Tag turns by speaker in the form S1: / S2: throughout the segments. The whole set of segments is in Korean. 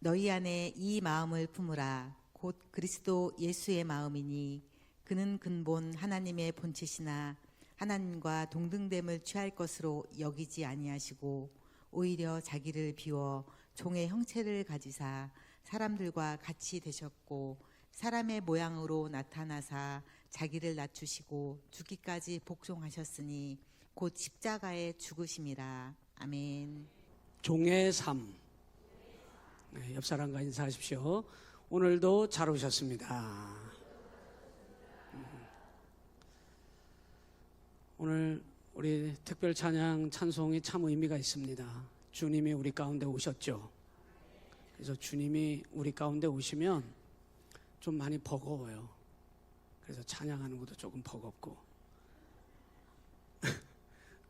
S1: 너희 안에 이 마음을 품으라. 곧 그리스도 예수의 마음이니 그는 근본 하나님의 본체시나 하나님과 동등됨을 취할 것으로 여기지 아니하시고 오히려 자기를 비워 종의 형체를 가지사 사람들과 같이 되셨고 사람의 모양으로 나타나사 자기를 낮추시고 죽기까지 복종하셨으니 곧 십자가에 죽으심이라. 아멘.
S2: 종의 삶. 네, 옆 사람과 인사하십시오. 오늘도 잘 오셨습니다. 오늘 우리 특별 찬양 찬송이 참 의미가 있습니다. 주님이 우리 가운데 오셨죠. 그래서 주님이 우리 가운데 오시면 좀 많이 버거워요. 그래서 찬양하는 것도 조금 버겁고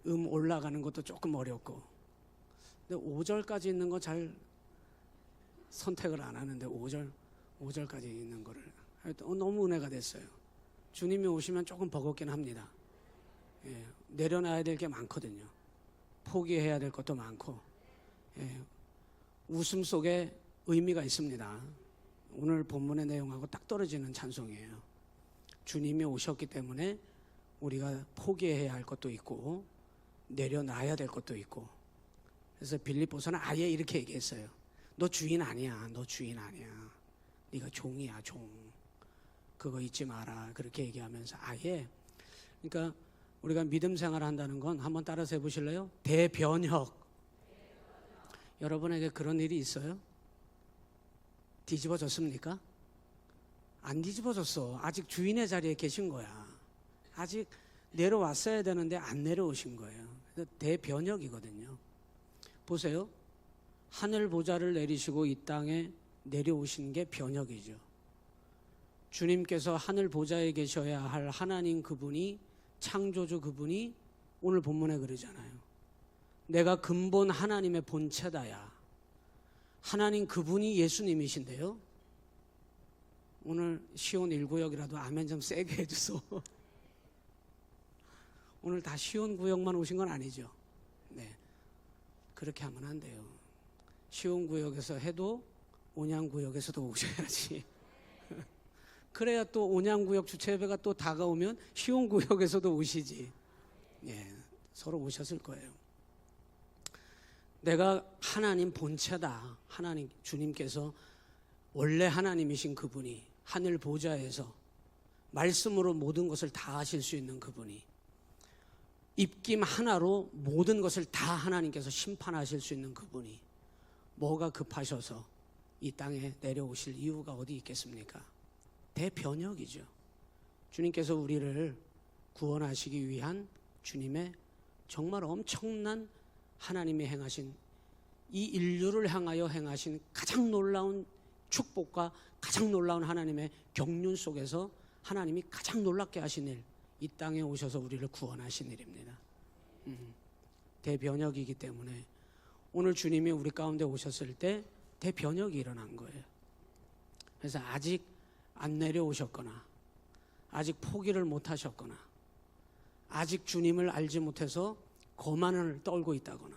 S2: 올라가는 것도 조금 어렵고. 근데 5절까지 있는 거 잘 선택을 안 하는데 5절까지 있는 거를 너무 은혜가 됐어요. 주님이 오시면 조금 버겁긴 합니다. 예, 내려놔야 될 게 많거든요. 포기해야 될 것도 많고, 예, 웃음 속에 의미가 있습니다. 오늘 본문의 내용하고 딱 떨어지는 찬송이에요. 주님이 오셨기 때문에 우리가 포기해야 할 것도 있고 내려놔야 될 것도 있고. 그래서 빌립보서는 아예 이렇게 얘기했어요. 너 주인 아니야. 너 주인 아니야. 네가 종이야, 종. 그거 잊지 마라. 그렇게 얘기하면서 아예, 그러니까 우리가 믿음 생활을 한다는 건 한번 따라서 해보실래요? 대변혁. 여러분에게 그런 일이 있어요? 뒤집어졌습니까? 안 뒤집어졌어. 아직 주인의 자리에 계신 거야. 아직 내려왔어야 되는데 안 내려오신 거예요. 그래서 대변혁이거든요. 보세요. 하늘 보좌를 내리시고 이 땅에 내려오신 게 변혁이죠. 주님께서 하늘 보좌에 계셔야 할 하나님 그분이, 창조주 그분이 오늘 본문에 그러잖아요. 내가 근본 하나님의 본체다야. 하나님 그분이 예수님이신데요. 오늘 시온 1구역이라도 아멘 좀 세게 해주소. 오늘 다 시온 구역만 오신 건 아니죠. 네, 그렇게 하면 안 돼요. 시온 구역에서 해도 온양 구역에서도 오셔야지. 그래야 또 온양 구역 주체 예배가 또 다가오면 시온 구역에서도 오시지. 예, 서로 오셨을 거예요. 내가 하나님 본체다. 하나님 주님께서 원래 하나님이신 그분이 하늘 보좌에서 말씀으로 모든 것을 다 하실 수 있는 그분이, 입김 하나로 모든 것을 다 하나님께서 심판하실 수 있는 그분이 뭐가 급하셔서 이 땅에 내려오실 이유가 어디 있겠습니까? 대변혁이죠. 주님께서 우리를 구원하시기 위한 주님의 정말 엄청난 하나님이 행하신, 이 인류를 향하여 행하신 가장 놀라운 축복과 가장 놀라운 하나님의 경륜 속에서 하나님이 가장 놀랍게 하신 일, 이 땅에 오셔서 우리를 구원하신 일입니다. 대변혁이기 때문에 오늘 주님이 우리 가운데 오셨을 때 대변혁이 일어난 거예요. 그래서 아직 안 내려오셨거나 아직 포기를 못 하셨거나 아직 주님을 알지 못해서 거만을 떨고 있다거나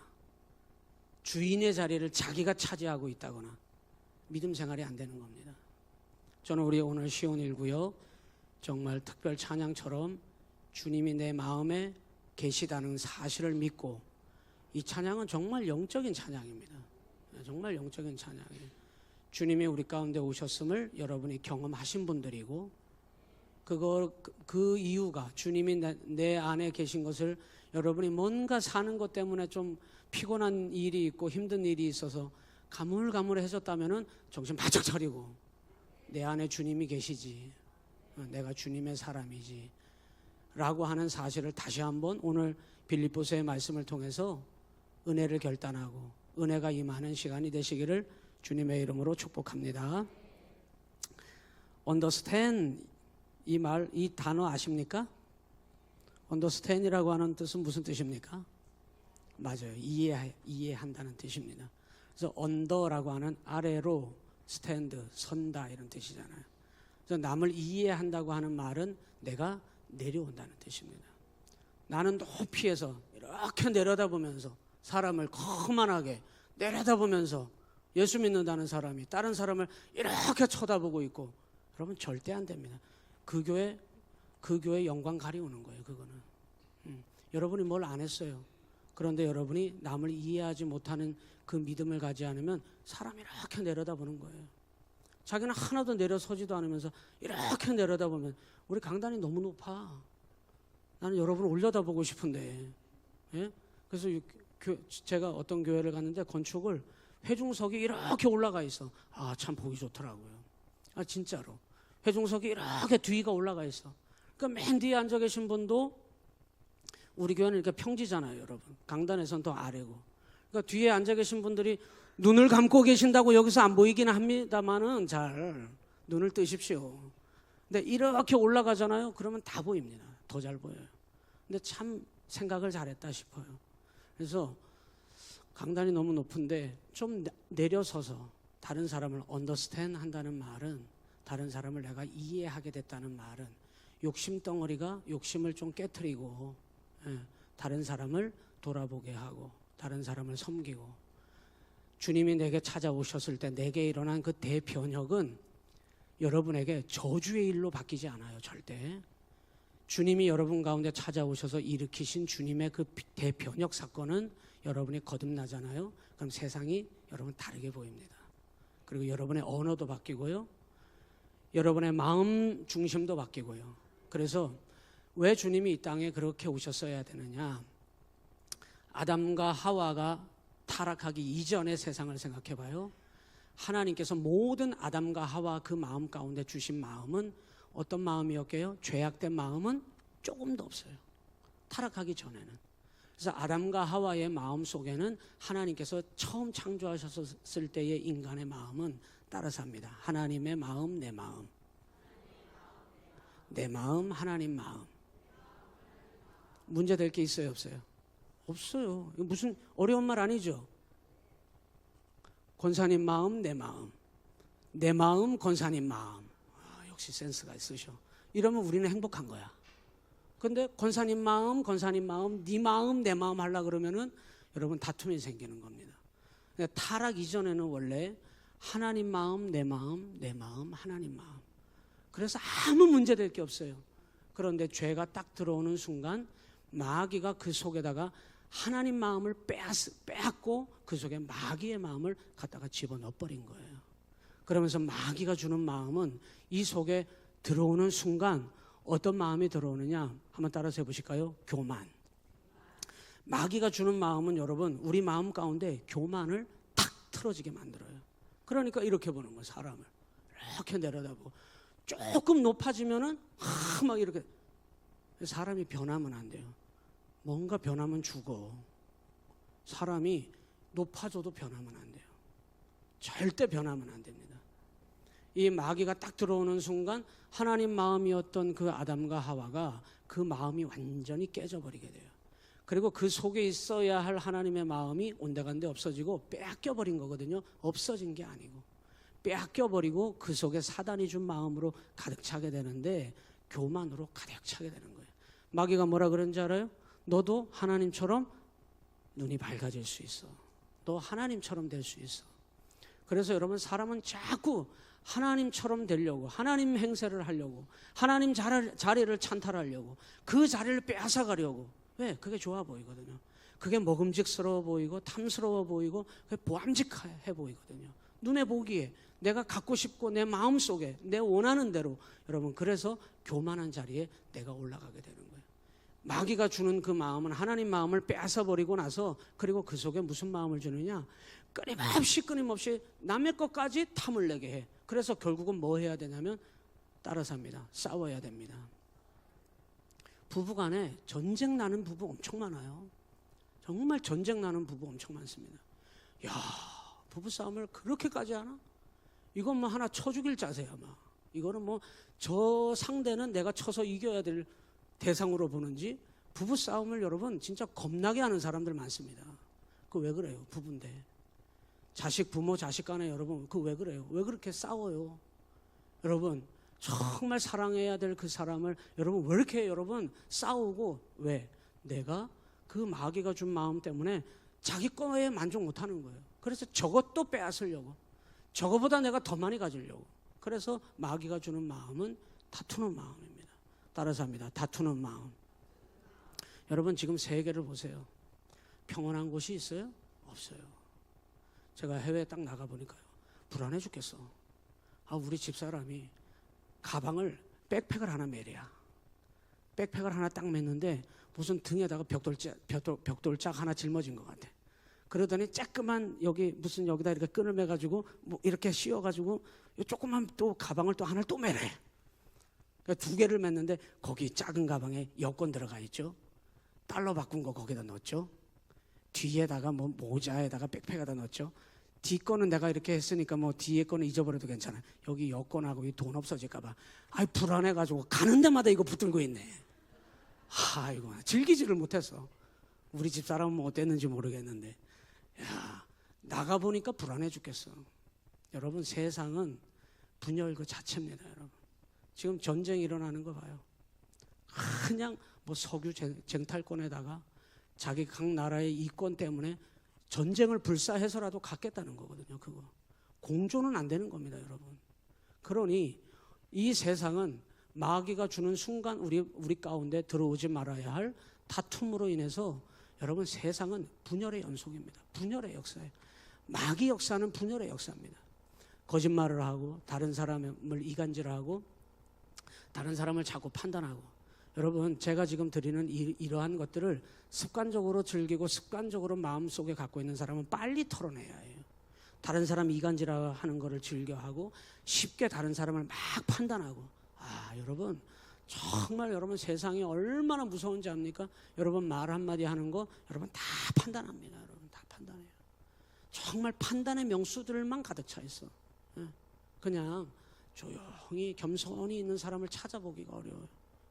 S2: 주인의 자리를 자기가 차지하고 있다거나 믿음 생활이 안 되는 겁니다. 저는 우리 오늘 시온 1구역 정말 특별 찬양처럼 주님이 내 마음에 계시다는 사실을 믿고, 이 찬양은 정말 영적인 찬양입니다. 정말 영적인 찬양이에요. 주님이 우리 가운데 오셨음을 여러분이 경험하신 분들이고, 그 이유가 주님이 내 안에 계신 것을 여러분이 뭔가 사는 것 때문에 좀 피곤한 일이 있고 힘든 일이 있어서 가물가물해졌다면은 정신 바짝 차리고, 내 안에 주님이 계시지, 내가 주님의 사람이지 라고 하는 사실을 다시 한번 오늘 빌립보서의 말씀을 통해서 은혜를 결단하고 은혜가 임하는 시간이 되시기를 주님의 이름으로 축복합니다. understand, 이 단어 아십니까? understand이라고 하는 뜻은 무슨 뜻입니까? 맞아요. 이해한다는 뜻입니다. 그래서 under라고 하는 아래로, stand, 선다 이런 뜻이잖아요. 그래서 남을 이해한다고 하는 말은 내가 내려온다는 뜻입니다. 나는 높이에서 이렇게 내려다보면서 사람을 거만하게 내려다보면서 예수 믿는다는 사람이 다른 사람을 이렇게 쳐다보고 있고, 여러분 절대 안 됩니다. 그 교회 영광 가리우는 거예요. 그거는 여러분이 뭘 안 했어요. 그런데 여러분이 남을 이해하지 못하는 그 믿음을 가지 않으면 사람이 이렇게 내려다보는 거예요. 자기는 하나도 내려서지도 않으면서 이렇게 내려다보면, 우리 강단이 너무 높아. 나는 여러분을 올려다보고 싶은데. 예? 그래서 제가 어떤 교회를 갔는데 건축을 회중석이 이렇게 올라가 있어. 아, 참 보기 좋더라고요. 아, 진짜로. 회중석이 이렇게 뒤가 올라가 있어. 그러니까 맨 뒤에 앉아 계신 분도, 우리 교회는 이렇게 평지잖아요, 여러분. 강단에서는 더 아래고. 그러니까 뒤에 앉아 계신 분들이 눈을 감고 계신다고 여기서 안 보이긴 합니다만은 잘 눈을 뜨십시오. 근데 이렇게 올라가잖아요. 그러면 다 보입니다. 더 잘 보여요. 근데 참 생각을 잘했다 싶어요. 그래서 강단이 너무 높은데 좀 내려서서 다른 사람을 understand 한다는 말은, 다른 사람을 내가 이해하게 됐다는 말은, 욕심덩어리가 욕심을 좀 깨트리고, 다른 사람을 돌아보게 하고 다른 사람을 섬기고, 주님이 내게 찾아오셨을 때 내게 일어난 그 대변혁은 여러분에게 저주의 일로 바뀌지 않아요. 절대. 주님이 여러분 가운데 찾아오셔서 일으키신 주님의 그 대변혁 사건은 여러분이 거듭나잖아요. 그럼 세상이 여러분 다르게 보입니다. 그리고 여러분의 언어도 바뀌고요, 여러분의 마음 중심도 바뀌고요. 그래서 왜 주님이 이 땅에 그렇게 오셨어야 되느냐? 아담과 하와가 타락하기 이전의 세상을 생각해 봐요. 하나님께서 모든 아담과 하와 그 마음 가운데 주신 마음은 어떤 마음이었게요? 죄악된 마음은 조금도 없어요. 타락하기 전에는. 그래서 아담과 하와의 마음 속에는 하나님께서 처음 창조하셨을 때의 인간의 마음은 따라서 합니다. 하나님의 마음, 내 마음. 내 마음, 하나님 마음. 문제될 게 있어요, 없어요? 없어요. 이거 무슨 어려운 말 아니죠? 권사님 마음, 내 마음. 내 마음, 권사님 마음. 아, 역시 센스가 있으셔. 이러면 우리는 행복한 거야. 근데 권사님 마음, 네 마음, 내 마음 하려고 그러면은 여러분 다툼이 생기는 겁니다. 타락 이전에는 원래 하나님 마음, 내 마음, 하나님 마음. 그래서 아무 문제될 게 없어요. 그런데 죄가 딱 들어오는 순간 마귀가 그 속에다가 하나님 마음을 빼앗고 그 속에 마귀의 마음을 갖다가 집어넣어버린 거예요. 그러면서 마귀가 주는 마음은 이 속에 들어오는 순간 어떤 마음이 들어오느냐? 한번 따라서 해보실까요? 교만. 마귀가 주는 마음은 여러분, 우리 마음 가운데 교만을 탁 틀어지게 만들어요. 그러니까 이렇게 보는 거예요. 사람을 이렇게 내려다보고 조금 높아지면은 막 이렇게. 사람이 변하면 안 돼요. 뭔가 변하면 죽어. 사람이 높아져도 변하면 안 돼요. 절대 변하면 안 됩니다. 이 마귀가 딱 들어오는 순간 하나님 마음이었던 그 아담과 하와가 그 마음이 완전히 깨져버리게 돼요. 그리고 그 속에 있어야 할 하나님의 마음이 온데간데 없어지고 빼앗겨버린 거거든요. 없어진 게 아니고 빼앗겨버리고 그 속에 사단이 준 마음으로 가득 차게 되는데, 교만으로 가득 차게 되는 거예요. 마귀가 뭐라 그런지 알아요? 너도 하나님처럼 눈이 밝아질 수 있어. 너 하나님처럼 될 수 있어. 그래서 여러분, 사람은 자꾸 하나님처럼 되려고, 하나님 행세를 하려고, 하나님 자리를 찬탈하려고, 그 자리를 빼앗아가려고. 왜? 그게 좋아 보이거든요. 그게 먹음직스러워 보이고 탐스러워 보이고 그게 보암직해 보이거든요. 눈에 보기에 내가 갖고 싶고 내 마음속에 내 원하는 대로. 여러분, 그래서 교만한 자리에 내가 올라가게 되는 거예요. 마귀가 주는 그 마음은 하나님 마음을 빼앗아버리고 나서, 그리고 그 속에 무슨 마음을 주느냐? 끊임없이 남의 것까지 탐을 내게 해. 그래서 결국은 뭐 해야 되냐면 따라서 합니다. 싸워야 됩니다. 부부간에 전쟁 나는 부부 엄청 많아요. 정말 전쟁 나는 부부 엄청 많습니다. 야, 부부싸움을 그렇게까지 하나? 이건 뭐 하나 쳐 죽일 자세야. 막 이거는 뭐 저 상대는 내가 쳐서 이겨야 될 대상으로 보는지, 부부싸움을 여러분 진짜 겁나게 하는 사람들 많습니다. 그 왜 그래요? 부부인데. 부모 자식 간에 여러분, 그 왜 그래요? 왜 그렇게 싸워요? 여러분, 정말 사랑해야 될 그 사람을 여러분 왜 이렇게 여러분 싸우고, 왜? 내가 그 마귀가 준 마음 때문에 자기 거에 만족 못하는 거예요. 그래서 저것도 빼앗으려고, 저거보다 내가 더 많이 가지려고. 그래서 마귀가 주는 마음은 다투는 마음입니다. 따라서 합니다. 다투는 마음. 여러분 지금 세계를 보세요. 평온한 곳이 있어요? 없어요. 제가 해외에 딱 나가보니까요, 불안해 죽겠어. 우리 집사람이 가방을 백팩을 하나 매랴. 백팩을 하나 딱 맸는데 무슨 등에다가 벽돌짝 하나 짊어진 것 같아. 그러더니 조그만 여기 무슨 여기다 이렇게 끈을 매가지고 뭐 이렇게 씌워가지고 조그만 또 가방을 또 하나를 또 매래. 그러니까 두 개를 맸는데 거기 작은 가방에 여권 들어가 있죠. 달러 바꾼 거 거기다 넣었죠. 뒤에다가 뭐 모자에다가 백팩에다 넣었죠. 뒤 거는 내가 이렇게 했으니까 뭐 뒤에 거는 잊어버려도 괜찮아. 여기 여권하고 이 돈 없어질까봐. 불안해가지고 가는 데마다 이거 붙들고 있네. 이거 즐기지를 못했어. 우리 집사람은 뭐 어땠는지 모르겠는데, 나가보니까 불안해 죽겠어. 여러분 세상은 분열 그 자체입니다. 여러분 지금 전쟁이 일어나는 거 봐요. 그냥 뭐 석유 쟁탈권에다가 자기 각 나라의 이권 때문에 전쟁을 불사해서라도 갖겠다는 거거든요. 그거 공존은 안 되는 겁니다, 여러분. 그러니 이 세상은 마귀가 주는 순간 우리 가운데 들어오지 말아야 할 다툼으로 인해서 여러분 세상은 분열의 연속입니다. 분열의 역사예요. 마귀 역사는 분열의 역사입니다. 거짓말을 하고 다른 사람을 이간질하고 다른 사람을 자꾸 판단하고. 여러분 제가 지금 드리는 이러한 것들을 습관적으로 즐기고 습관적으로 마음속에 갖고 있는 사람은 빨리 털어내야 해요. 다른 사람 이간질하는 거를 즐겨하고 쉽게 다른 사람을 막 판단하고. 여러분 정말 여러분 세상이 얼마나 무서운지 압니까? 여러분 말 한마디 하는 거 여러분 다 판단합니다. 여러분 다 판단해요. 정말 판단의 명수들만 가득 차 있어. 그냥 조용히 겸손히 있는 사람을 찾아보기가 어려워요.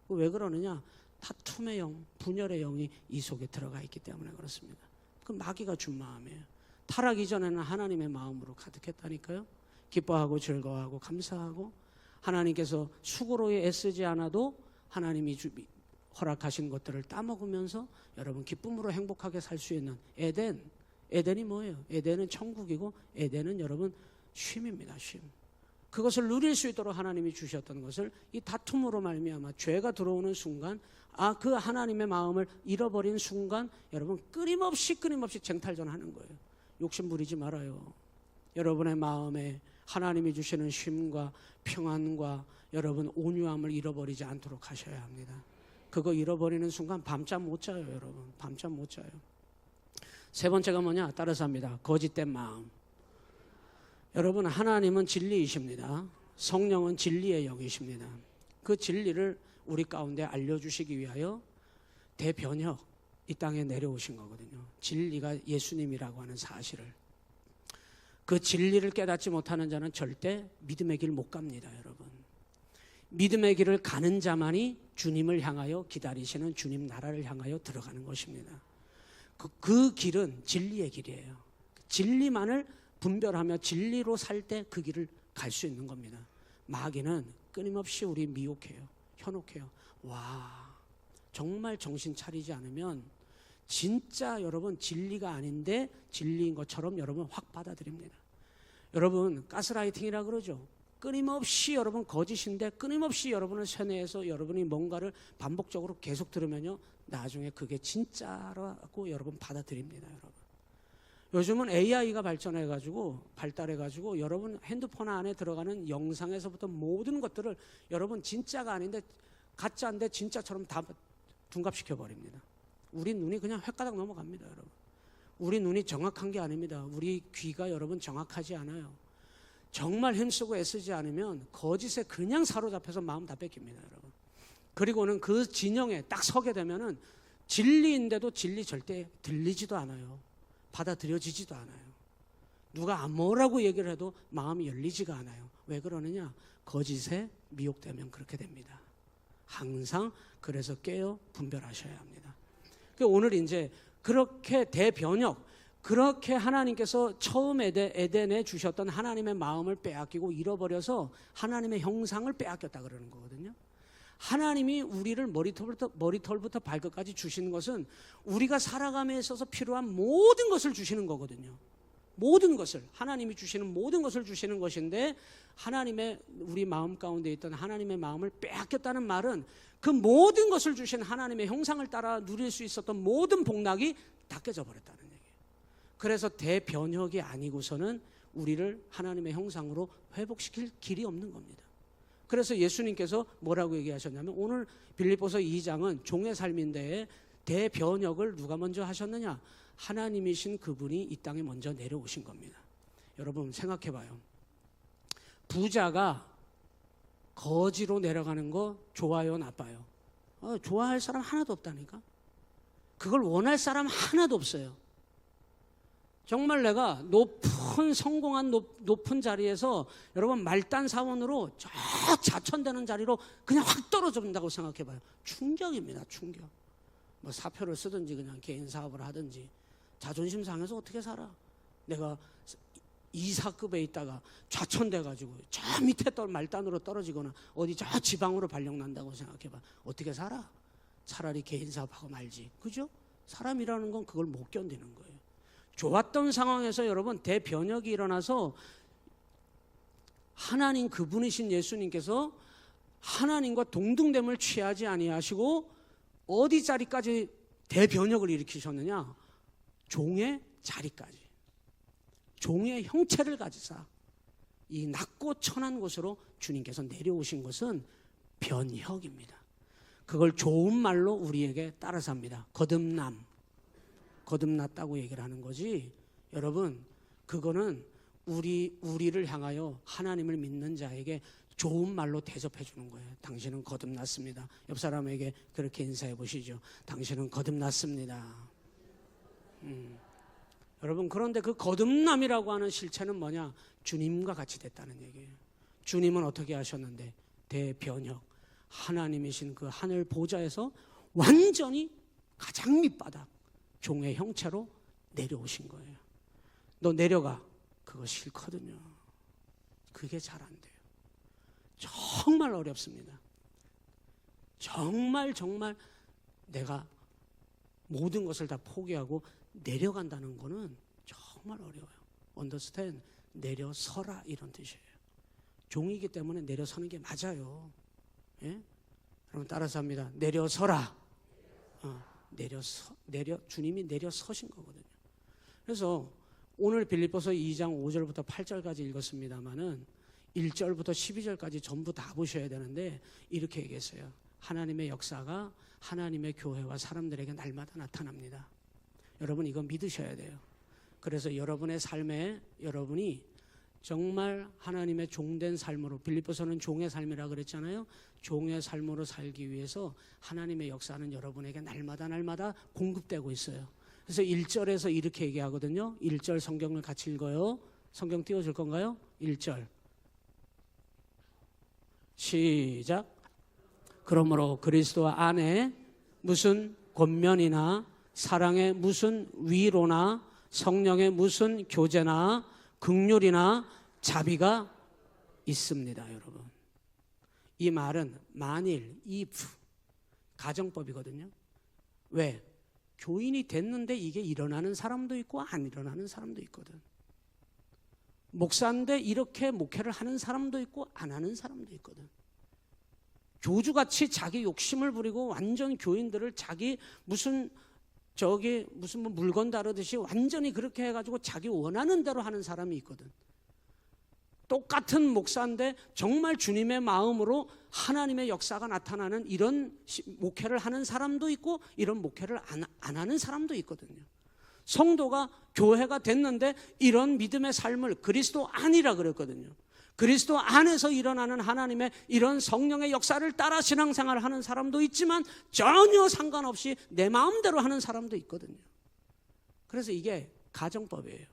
S2: 왜 그러느냐? 다툼의 영, 분열의 영이 이 속에 들어가 있기 때문에 그렇습니다. 그 마귀가 준 마음이에요. 타락 이전에는 하나님의 마음으로 가득했다니까요. 기뻐하고 즐거워하고 감사하고 하나님께서 수고로 애쓰지 않아도 하나님이 허락하신 것들을 따먹으면서 여러분 기쁨으로 행복하게 살 수 있는 에덴이 뭐예요? 에덴은 천국이고 에덴은 여러분 쉼입니다. 쉼. 그것을 누릴 수 있도록 하나님이 주셨던 것을 이 다툼으로 말미암아 죄가 들어오는 순간 그 하나님의 마음을 잃어버린 순간 여러분 끊임없이 쟁탈전하는 거예요. 욕심 부리지 말아요. 여러분의 마음에 하나님이 주시는 쉼과 평안과 여러분 온유함을 잃어버리지 않도록 하셔야 합니다. 그거 잃어버리는 순간 밤잠 못 자요. 여러분 밤잠 못 자요. 세 번째가 뭐냐? 따라서 합니다. 거짓된 마음. 여러분 하나님은 진리이십니다. 성령은 진리의 영이십니다. 그 진리를 우리 가운데 알려주시기 위하여 대변역 이 땅에 내려오신 거거든요. 진리가 예수님이라고 하는 사실을. 그 진리를 깨닫지 못하는 자는 절대 믿음의 길 못 갑니다. 여러분 믿음의 길을 가는 자만이 주님을 향하여 기다리시는 주님 나라를 향하여 들어가는 것입니다. 그 길은 진리의 길이에요. 진리만을 분별하며 진리로 살 때 그 길을 갈 수 있는 겁니다. 마귀는 끊임없이 우리 미혹해요. 현혹해요. 정말 정신 차리지 않으면 진짜 여러분 진리가 아닌데 진리인 것처럼 여러분 확 받아들입니다. 여러분 가스라이팅이라 그러죠. 끊임없이 여러분 거짓인데 끊임없이 여러분을 세뇌해서 여러분이 뭔가를 반복적으로 계속 들으면요 나중에 그게 진짜라고 여러분 받아들입니다. 여러분 요즘은 AI가 발달해가지고 여러분 핸드폰 안에 들어가는 영상에서부터 모든 것들을 여러분 진짜가 아닌데 가짜인데 진짜처럼 다 둔갑시켜 버립니다. 우리 눈이 그냥 횟가닥 넘어갑니다. 여러분 우리 눈이 정확한 게 아닙니다. 우리 귀가 여러분 정확하지 않아요. 정말 힘쓰고 애쓰지 않으면 거짓에 그냥 사로잡혀서 마음 다 뺏깁니다. 여러분 그리고는 그 진영에 딱 서게 되면은 진리인데도 진리 절대 들리지도 않아요. 받아들여지지도 않아요. 누가 뭐라고 얘기를 해도 마음이 열리지가 않아요. 왜 그러느냐? 거짓에 미혹되면 그렇게 됩니다. 항상 그래서 깨어 분별하셔야 합니다. 오늘 이제 그렇게 대변역, 그렇게 하나님께서 처음 에덴에 주셨던 하나님의 마음을 빼앗기고 잃어버려서 하나님의 형상을 빼앗겼다 그러는 거거든요. 하나님이 우리를 머리털부터 발끝까지 주시는 것은 우리가 살아감에 있어서 필요한 모든 것을 주시는 거거든요. 모든 것을, 하나님이 주시는 모든 것을 주시는 것인데, 하나님의 우리 마음 가운데 있던 하나님의 마음을 빼앗겼다는 말은 그 모든 것을 주신 하나님의 형상을 따라 누릴 수 있었던 모든 복락이 다 깨져 버렸다는 얘기예요. 그래서 대변혁이 아니고서는 우리를 하나님의 형상으로 회복시킬 길이 없는 겁니다. 그래서 예수님께서 뭐라고 얘기하셨냐면, 오늘 빌립보서 2장은 종의 삶인데 대변혁을 누가 먼저 하셨느냐? 하나님이신 그분이 이 땅에 먼저 내려오신 겁니다. 여러분 생각해 봐요. 부자가 거지로 내려가는 거 좋아요, 나빠요? 좋아할 사람 하나도 없다니까. 그걸 원할 사람 하나도 없어요. 정말 내가 높은 성공한 높은 자리에서 여러분 말단 사원으로 저 자천되는 자리로 그냥 확 떨어진다고 생각해 봐요. 충격입니다. 충격. 뭐 사표를 쓰든지 그냥 개인 사업을 하든지 자존심 상해서 어떻게 살아? 내가 이사급에 있다가 좌천돼 가지고 저 밑에 말단으로 떨어지거나 어디 저 지방으로 발령난다고 생각해 봐. 어떻게 살아? 차라리 개인 사업하고 말지. 그죠? 사람이라는 건 그걸 못 견디는 거예요. 좋았던 상황에서 여러분 대변혁이 일어나서 하나님 그분이신 예수님께서 하나님과 동등됨을 취하지 아니하시고 어디 자리까지 대변혁을 일으키셨느냐? 종의 자리까지, 종의 형체를 가지사 이 낮고 천한 곳으로 주님께서 내려오신 것은 변혁입니다. 그걸 좋은 말로 우리에게 따라서 합니다. 거듭났다고 얘기를 하는 거지. 여러분 그거는 우리를 향하여 하나님을 믿는 자에게 좋은 말로 대접해 주는 거예요. 당신은 거듭났습니다. 옆 사람에게 그렇게 인사해 보시죠. 당신은 거듭났습니다. 여러분 그런데 그 거듭남이라고 하는 실체는 뭐냐? 주님과 같이 됐다는 얘기예요. 주님은 어떻게 하셨는데? 대변혁, 하나님이신 그 하늘 보좌에서 완전히 가장 밑바닥 종의 형체로 내려오신 거예요. 너 내려가. 그거 싫거든요. 그게 잘 안 돼요. 정말 어렵습니다. 정말 내가 모든 것을 다 포기하고 내려간다는 거는 정말 어려워요. understand, 내려서라 이런 뜻이에요. 종이기 때문에 내려서는 게 맞아요. 예? 여러분 따라서 합니다. 내려서라. 주님이 내려서신 거거든요. 그래서 오늘 빌립보서 2장 5절부터 8절까지 읽었습니다마는 1절부터 12절까지 전부 다 보셔야 되는데 이렇게 얘기했어요. 하나님의 역사가 하나님의 교회와 사람들에게 날마다 나타납니다. 여러분 이거 믿으셔야 돼요. 그래서 여러분의 삶에 여러분이 정말 하나님의 종된 삶으로, 빌립보서는 종의 삶이라 그랬잖아요. 종의 삶으로 살기 위해서 하나님의 역사는 여러분에게 날마다 공급되고 있어요. 그래서 1절에서 이렇게 얘기하거든요. 1절 성경을 같이 읽어요. 성경 띄워줄 건가요? 1절 시작. 그러므로 그리스도 안에 무슨 권면이나 사랑의 무슨 위로나 성령의 무슨 교제나 긍휼이나 자비가 있습니다. 여러분 이 말은 만일, if 가정법이거든요. 왜? 교인이 됐는데 이게 일어나는 사람도 있고 안 일어나는 사람도 있거든. 목사인데 이렇게 목회를 하는 사람도 있고 안 하는 사람도 있거든. 교주같이 자기 욕심을 부리고 완전 교인들을 자기 무슨 뭐 물건 다루듯이 완전히 그렇게 해가지고 자기 원하는 대로 하는 사람이 있거든. 똑같은 목사인데 정말 주님의 마음으로 하나님의 역사가 나타나는 이런 목회를 하는 사람도 있고 이런 목회를 안 하는 사람도 있거든요. 성도가 교회가 됐는데 이런 믿음의 삶을 그리스도 안이라 그랬거든요. 그리스도 안에서 일어나는 하나님의 이런 성령의 역사를 따라 신앙생활을 하는 사람도 있지만 전혀 상관없이 내 마음대로 하는 사람도 있거든요. 그래서 이게 가정법이에요.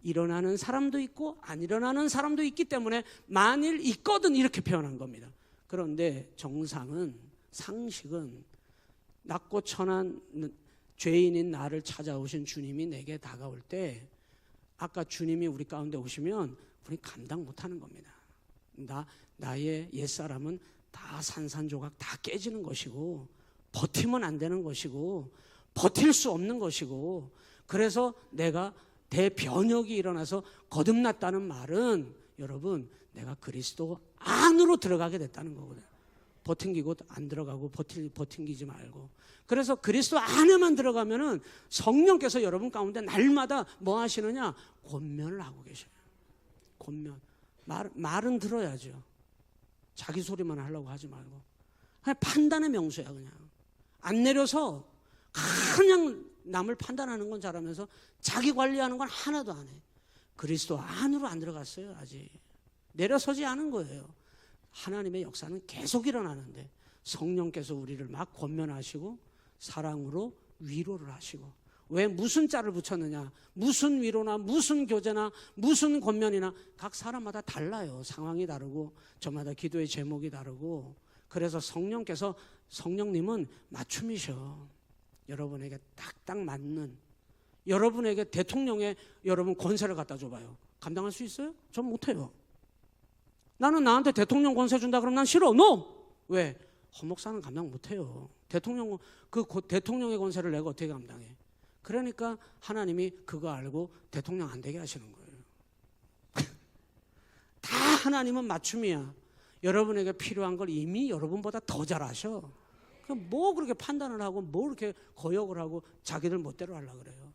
S2: 일어나는 사람도 있고 안 일어나는 사람도 있기 때문에 만일 있거든 이렇게 표현한 겁니다. 그런데 정상은, 상식은 낮고 천한 죄인인 나를 찾아오신 주님이 내게 다가올 때 아까 주님이 우리 가운데 오시면 우리 감당 못하는 겁니다. 나의 옛사람은 다 산산조각 다 깨지는 것이고 버티면 안 되는 것이고 버틸 수 없는 것이고, 그래서 내가 대변혁이 일어나서 거듭났다는 말은 여러분 내가 그리스도 안으로 들어가게 됐다는 거거든요. 버팅기고 안 들어가고 버팅기지 말고. 그래서 그리스도 안에만 들어가면은 성령께서 여러분 가운데 날마다 뭐 하시느냐? 권면을 하고 계셔요. 권면. 말은 들어야죠. 자기 소리만 하려고 하지 말고. 그냥 판단의 명수야 그냥. 안 내려서 그냥 남을 판단하는 건 잘하면서 자기 관리하는 건 하나도 안 해. 그리스도 안으로 안 들어갔어요 아직. 내려서지 않은 거예요. 하나님의 역사는 계속 일어나는데 성령께서 우리를 막 권면하시고 사랑으로 위로를 하시고. 왜 무슨 자를 붙였느냐? 무슨 위로나 무슨 교제나 무슨 권면이나 각 사람마다 달라요. 상황이 다르고 저마다 기도의 제목이 다르고. 그래서 성령님은 맞춤이셔. 여러분에게 딱딱 맞는, 여러분에게 대통령의 여러분 권세를 갖다 줘봐요. 감당할 수 있어요? 전 못해요. 나는 나한테 대통령 권세 준다 그러면 난 싫어. NO! 왜? 허목사는 감당 못해요. 대통령의 권세를 내가 어떻게 감당해? 그러니까 하나님이 그거 알고 대통령 안 되게 하시는 거예요. 다 하나님은 맞춤이야. 여러분에게 필요한 걸 이미 여러분보다 더 잘 아셔. 그럼 뭐 그렇게 판단을 하고 뭐 그렇게 거역을 하고 자기들 멋대로 하려고 그래요.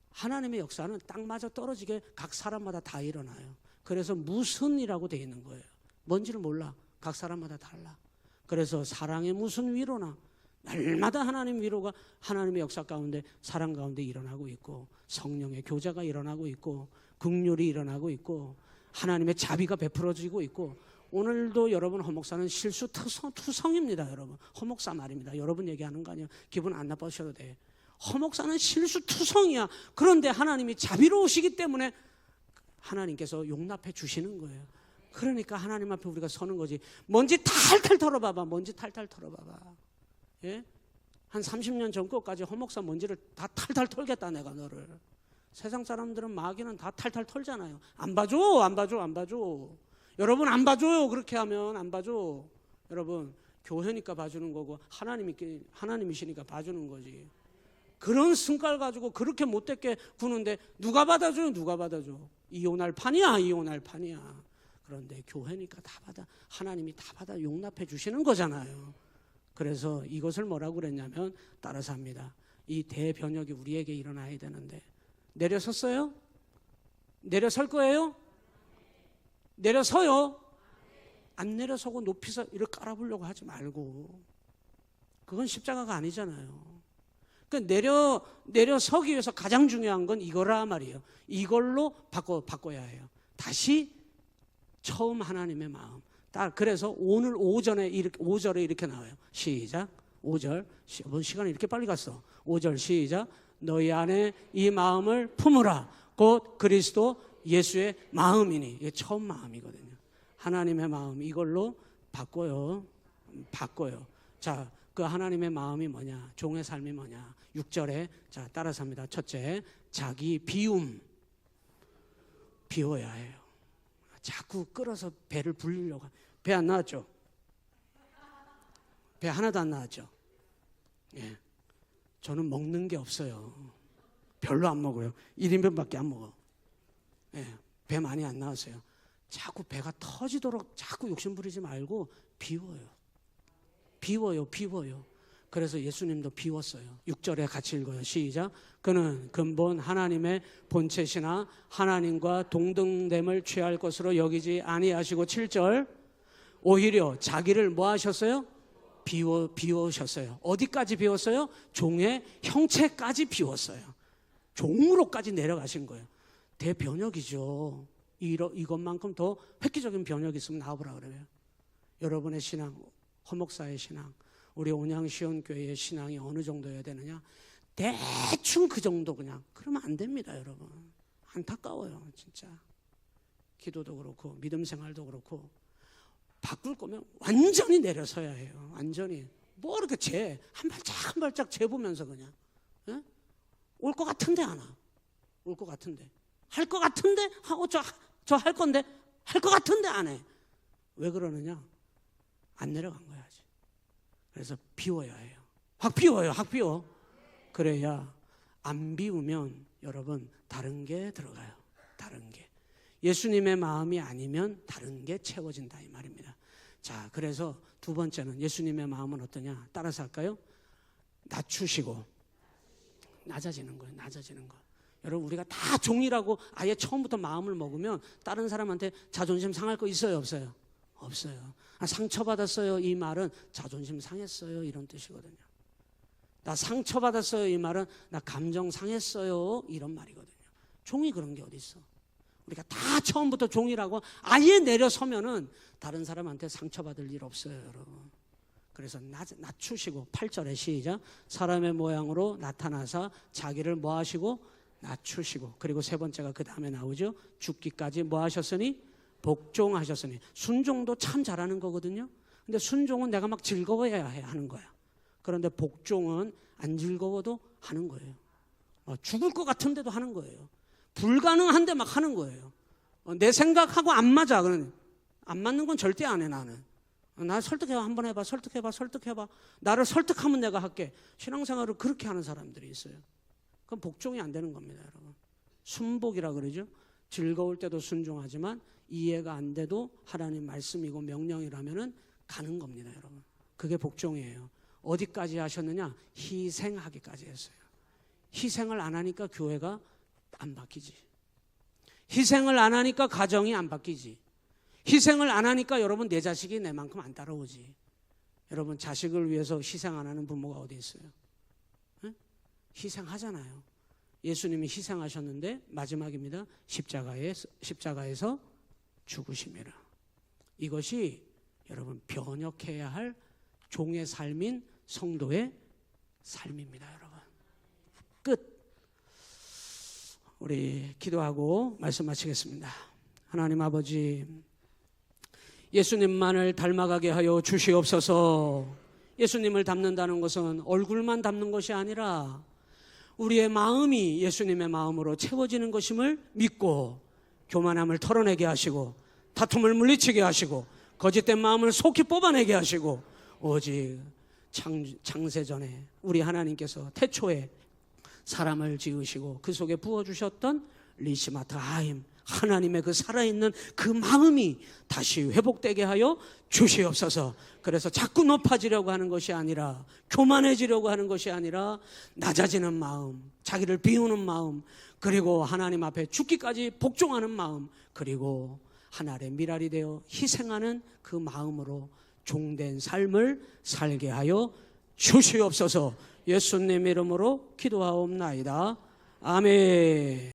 S2: 하나님의 역사는 딱 맞아 떨어지게 각 사람마다 다 일어나요. 그래서 무슨 이라고 돼 있는 거예요. 뭔지를 몰라. 각 사람마다 달라. 그래서 사랑의 무슨 위로나 날마다 하나님 위로가 하나님의 역사 가운데 사랑 가운데 일어나고 있고, 성령의 교제가 일어나고 있고, 긍휼이 일어나고 있고, 하나님의 자비가 베풀어지고 있고. 오늘도 여러분 허목사는 실수 투성입니다. 여러분 허목사 말입니다. 여러분 얘기하는 거 아니에요. 기분 안 나빠하셔도 돼. 허목사는 실수 투성이야. 그런데 하나님이 자비로우시기 때문에 하나님께서 용납해 주시는 거예요. 그러니까 하나님 앞에 우리가 서는 거지. 먼지 탈탈 털어봐봐. 먼지 탈탈 털어봐봐. 예? 한 30년 전 것까지 허목사 먼지를 다 탈탈 털겠다 내가 너를. 세상 사람들은 마귀는 다 탈탈 털잖아요. 안 봐줘. 안 봐줘. 안 봐줘. 여러분 안 봐줘요. 그렇게 하면 안 봐줘. 여러분 교회니까 봐주는 거고 하나님이시니까 봐주는 거지. 그런 승깔 가지고 그렇게 못되게 구는데 누가 받아줘요? 누가 받아줘? 이혼할 판이야. 이혼할 판이야. 그런데 교회니까 다 받아, 하나님이 다 받아 용납해 주시는 거잖아요. 그래서 이것을 뭐라고 그랬냐면 따라서 합니다. 이 대변혁이 우리에게 일어나야 되는데 내려섰어요? 내려설 거예요? 내려서요? 안 내려서고 높이서 이렇게 깔아보려고 하지 말고. 그건 십자가가 아니잖아요. 그러니까 내려서기 위해서 가장 중요한 건 이거라 말이에요. 이걸로 바꿔야 해요. 다시 처음 하나님의 마음. 그래서 오늘 오전에 5절에 이렇게 나와요. 시작. 5절. 시간이 이렇게 빨리 갔어. 5절 시작. 너희 안에 이 마음을 품으라. 곧 그리스도 예수의 마음이니. 이게 처음 마음이거든요. 하나님의 마음 이걸로 바꿔요. 자, 그 하나님의 마음이 뭐냐? 종의 삶이 뭐냐? 6절에 자 따라서 합니다. 첫째, 자기 비워야 해요. 자꾸 끌어서 배를 불리려고. 배 안 나왔죠? 배 하나도 안 나왔죠? 예. 저는 먹는 게 없어요. 별로 안 먹어요. 1인분밖에 안 먹어. 예. 배 많이 안 나왔어요. 자꾸 배가 터지도록 자꾸 욕심 부리지 말고 비워요. 그래서 예수님도 비웠어요. 6절에 같이 읽어요. 시작. 그는 근본 하나님의 본체시나 하나님과 동등됨을 취할 것으로 여기지 아니하시고 7절 오히려 자기를 뭐 하셨어요? 비우셨어요. 어디까지 비웠어요? 종의 형체까지 비웠어요. 종으로까지 내려가신 거예요. 대변혁이죠. 이것만큼 더 획기적인 변혁이 있으면 나와보라 그래요. 여러분의 신앙, 허목사의 신앙, 우리 온양시온교회의 신앙이 어느 정도여야 되느냐? 대충 그 정도 그냥. 그러면 안 됩니다, 여러분. 안타까워요, 진짜. 기도도 그렇고 믿음 생활도 그렇고 바꿀 거면 완전히 내려서야 해요. 완전히. 뭐 이렇게 한 발짝 재보면서 그냥. 예? 올 것 같은데 안 와. 올 것 같은데. 할 것 같은데 하고 저 할 건데 할 것 같은데 안 해. 왜 그러느냐? 안 내려간 거야 아직. 그래서 비워야 해요. 확 비워요. 확 비워. 그래야 안 비우면 여러분 다른 게 들어가요. 다른 게. 예수님의 마음이 아니면 다른 게 채워진다 이 말입니다. 자, 그래서 두 번째는 예수님의 마음은 어떠냐? 따라서 할까요? 낮추시고 낮아지는 거예요. 낮아지는 거. 여러분 우리가 다 종이라고 아예 처음부터 마음을 먹으면 다른 사람한테 자존심 상할 거 있어요? 없어요? 없어요. 상처받았어요 이 말은 자존심 상했어요 이런 뜻이거든요. 나 상처받았어요 이 말은 나 감정 상했어요 이런 말이거든요. 종이 그런 게 어디 있어? 우리가 다 처음부터 종이라고 아예 내려서면은 다른 사람한테 상처받을 일 없어요 여러분. 그래서 낮추시고 8절에 시작. 사람의 모양으로 나타나사 자기를 뭐 하시고 낮추시고. 그리고 세 번째가 그 다음에 나오죠. 죽기까지 뭐 하셨으니? 복종하셨으니. 순종도 참 잘하는 거거든요. 근데 순종은 내가 막 즐거워야 하는 거야. 그런데 복종은 안 즐거워도 하는 거예요. 죽을 것 같은데도 하는 거예요. 불가능한데 막 하는 거예요. 내 생각하고 안 맞아. 그러면 안 맞는 건 절대 안 해 나는. 나 설득해봐. 한번 해봐. 설득해봐. 나를 설득하면 내가 할게. 신앙생활을 그렇게 하는 사람들이 있어요. 그럼 복종이 안 되는 겁니다 여러분. 순복이라 그러죠. 즐거울 때도 순종하지만 이해가 안 돼도 하나님 말씀이고 명령이라면은 가는 겁니다 여러분. 그게 복종이에요. 어디까지 하셨느냐? 희생하기까지 했어요. 희생을 안 하니까 교회가 안 바뀌지. 희생을 안 하니까 가정이 안 바뀌지. 희생을 안 하니까 여러분 내 자식이 내만큼 안 따라오지. 여러분 자식을 위해서 희생 안 하는 부모가 어디 있어요? 네? 희생하잖아요. 예수님이 희생하셨는데 마지막입니다. 십자가에서 죽으심이라. 이것이 여러분 변혁해야 할 종의 삶인 성도의 삶입니다 여러분. 끝. 우리 기도하고 말씀 마치겠습니다. 하나님 아버지, 예수님만을 닮아가게 하여 주시옵소서. 예수님을 닮는다는 것은 얼굴만 닮는 것이 아니라 우리의 마음이 예수님의 마음으로 채워지는 것임을 믿고 교만함을 털어내게 하시고 다툼을 물리치게 하시고 거짓된 마음을 속히 뽑아내게 하시고 오직 창세전에 우리 하나님께서 태초에 사람을 지으시고 그 속에 부어주셨던 리시마트 하임 하나님의 그 살아있는 그 마음이 다시 회복되게 하여 주시옵소서. 그래서 자꾸 높아지려고 하는 것이 아니라 교만해지려고 하는 것이 아니라 낮아지는 마음, 자기를 비우는 마음, 그리고 하나님 앞에 죽기까지 복종하는 마음, 그리고 하나의 미랄이 되어 희생하는 그 마음으로 종된 삶을 살게 하여 주시옵소서. 예수님 이름으로 기도하옵나이다. 아멘.